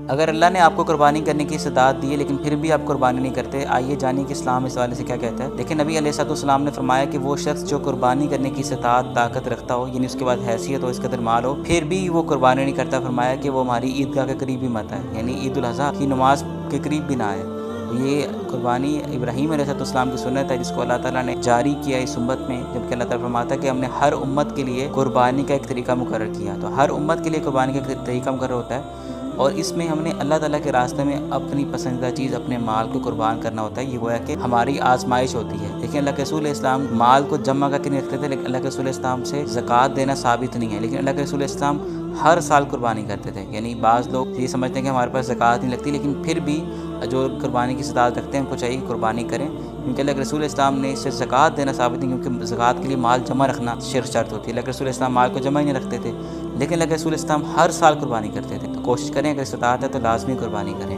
اگر اللہ نے آپ کو قربانی کرنے کی استطاعت دی ہے لیکن پھر بھی آپ قربانی نہیں کرتے، آئیے جانیے کہ اسلام اس حوالے سے کیا کہتا ہے۔ دیکھیں نبی علیہ السلام نے فرمایا کہ وہ شخص جو قربانی کرنے کی استطاعت طاقت رکھتا ہو، یعنی اس کے بعد حیثیت ہو، اس قدر مال ہو، پھر بھی وہ قربانی نہیں کرتا، فرمایا کہ وہ ہماری عیدگاہ کے قریب بھی مت ہے، یعنی عید الاضحیٰ کی نماز کے قریب بھی نہ آئے۔ یہ قربانی ابراہیم علیہ السلام کی سنت ہے جس کو اللہ تعالیٰ نے جاری کیا اس امت میں، جبکہ اللہ تعالیٰ فرماتا ہے کہ ہم نے ہر امت کے لیے قربانی کا ایک طریقہ مقرر کیا، تو ہر امت کے لیے قربانی کا ایک طریقہ مقرر ہوتا ہے، اور اس میں ہم نے اللہ تعالیٰ کے راستے میں اپنی پسندیدہ چیز اپنے مال کو قربان کرنا ہوتا ہے۔ یہ گویا کہ ہماری آزمائش ہوتی ہے۔ لیکن اللہ کے رسول اسلام مال کو جمع کر کے نہیں رکھتے تھے، لیکن اللہ کے رسول اسلام سے زکوٰۃ دینا ثابت نہیں ہے، لیکن اللہ کے رسول اسلام ہر سال قربانی کرتے تھے۔ یعنی بعض لوگ یہ سمجھتے ہیں کہ ہمارے پاس زکوٰۃ نہیں لگتی، لیکن پھر بھی جو قربانی کی استطاعت رکھتے ہیں ان کو چاہیے کہ قربانی کریں، کیونکہ اللہ کے رسول اسلام نے اس سے زکوٰۃ دینا ثابت نہیں، کیونکہ زکوٰۃ کے لیے مال جمع رکھنا شرط ہوتی ہے۔ اللہ کے رسول اسلام مال کو جمع ہی نہیں رکھتے تھے، لیکن اللہ کے رسول اسلام ہر سال قربانی کرتے تھے۔ تو کوشش کریں اگر استطاعت ہے تو لازمی قربانی کریں۔